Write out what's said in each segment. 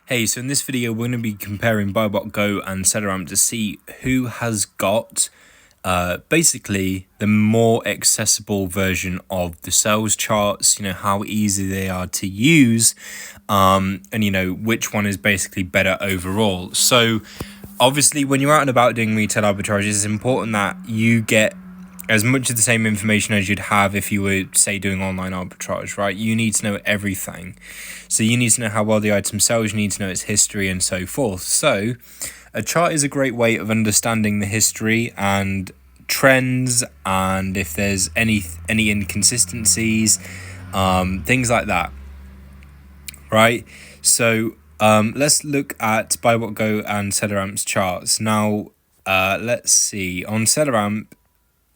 Hey, so in this video, we're going to be comparing BuyBotGo and SellerAmp to see who has got basically the more accessible version of the sales charts, how easy they are to use, and, which one is basically better overall. So obviously, when you're out and about doing retail arbitrage, it's important that you get as much of the same information as you'd have if you were, say, doing online arbitrage, right? You need to know everything. So you need to know how well the item sells, you need to know its history and so forth. So a chart is a great way of understanding the history and trends, and if there's any inconsistencies, things like that, right? So let's look at BuyBotGo and SellerAmp's charts. Now, let's see. On SellerAmp,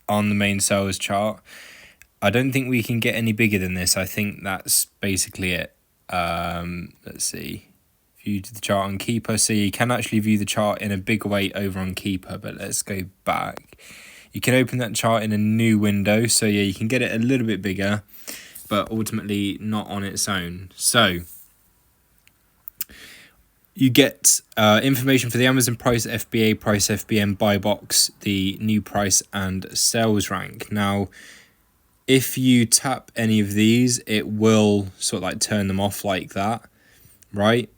on the main sales chart, I don't think we can get any bigger than this. I think that's basically it. Let's see, view to the chart on Keeper. So you can actually view the chart in a bigger way over on Keeper, but let's go back. You can open that chart in a new window. So yeah, you can get it a little bit bigger, but ultimately not on its own. So you get information for the Amazon price, FBA price, FBM, buy box, the new price, and sales rank. Now, if you tap any of these, it will sort of like turn them off like that, right?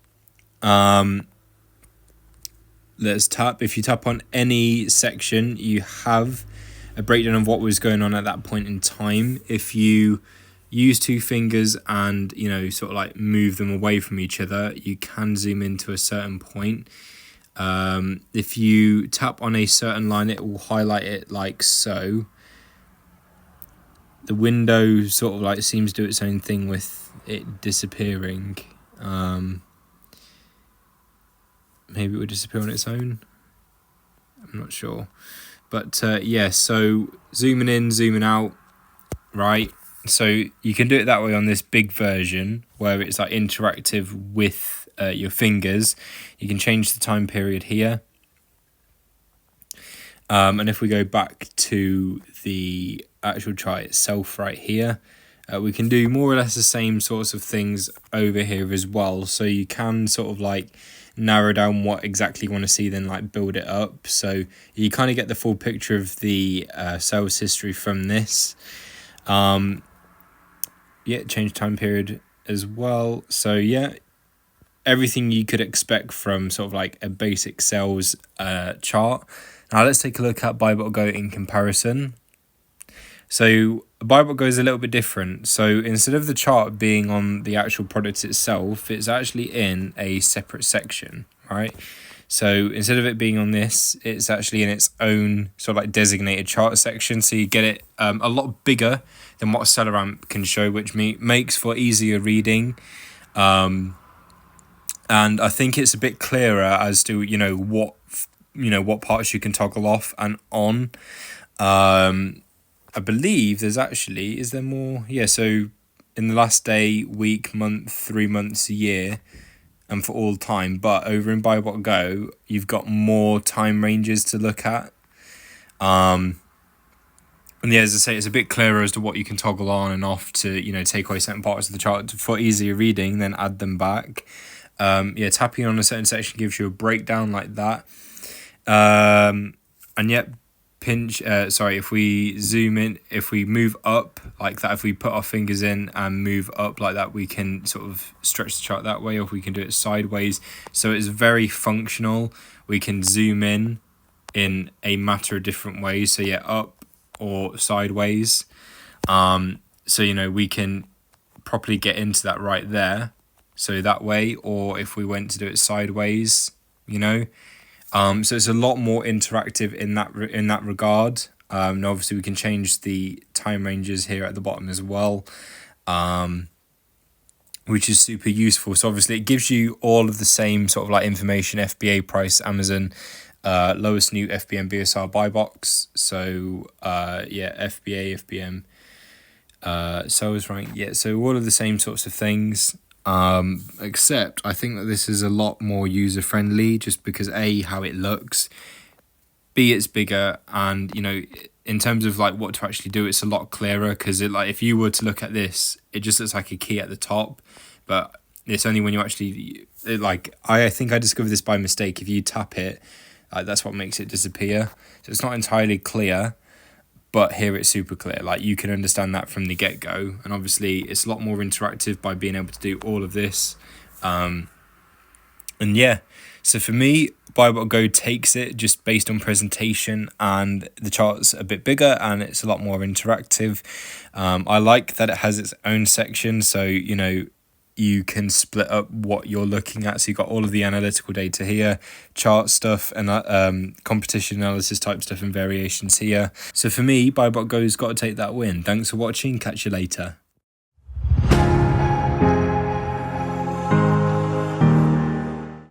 Let's tap. If you tap on any section, you have a breakdown of what was going on at that point in time. If you use two fingers and sort of like move them away from each other, you can zoom into a certain point. If you tap on a certain line, it will highlight it like so. The window sort of like seems to do its own thing with it disappearing. Maybe it would disappear on its own, I'm not sure, but yeah, so zooming in, zooming out, right? So you can do it that way on this big version where it's like interactive with your fingers. You can change the time period here. And if we go back to the actual chart itself right here, we can do more or less the same sorts of things over here as well. So you can sort of like narrow down what exactly you want to see, then like build it up. So you kind of get the full picture of the sales history from this. Yeah, change time period as well. So yeah, everything you could expect from sort of like a basic sales chart. Now let's take a look at BuyBotGo in comparison. So BuyBotGo is a little bit different. So instead of the chart being on the actual product itself, it's actually in a separate section, right? So instead of it being on this, it's actually in its own sort of like designated chart section. So you get it a lot bigger than what SellerAmp can show, which makes for easier reading. And I think it's a bit clearer as to, what parts you can toggle off and on. I believe there's actually, is there more? Yeah, so in the last day, week, month, 3 months, year, and for all time. But over in BuyBotGo, you've got more time ranges to look at. And yeah, as I say, it's a bit clearer as to what you can toggle on and off to, take away certain parts of the chart for easier reading, then add them back. Yeah, tapping on a certain section gives you a breakdown like that. And yet, if we zoom in, if we move up like that, if we put our fingers in and move up like that, we can sort of stretch the chart that way, or if we can do it sideways. So it's very functional. We can zoom in a matter of different ways. So yeah, up or sideways. So, we can properly get into that right there. So that way, or if we went to do it sideways, so it's a lot more interactive in that regard. And obviously we can change the time ranges here at the bottom as well, which is super useful. So obviously it gives you all of the same sort of like information: FBA price, Amazon, lowest new FBM BSR buy box. So yeah, FBA, FBM, sales rank. Yeah, so all of the same sorts of things. Except I think that this is a lot more user friendly, just because A, how it looks, B, it's bigger, and in terms of like what to actually do, it's a lot clearer, because if you were to look at this, it just looks like a key at the top, but It's only when you actually, I think I discovered this by mistake. If you tap it, that's what makes it disappear. So it's not entirely clear, but here it's super clear. Like, you can understand that from the get-go. And obviously it's a lot more interactive by being able to do all of this. And yeah, so for me, BuyBot Go takes it just based on presentation, and the chart's a bit bigger and it's a lot more interactive. I like that it has its own section, so you can split up what you're looking at. So you've got all of the analytical data here, chart stuff, and competition analysis type stuff and variations here. So for me, BuyBot Go's got to take that win. Thanks for watching. Catch you later.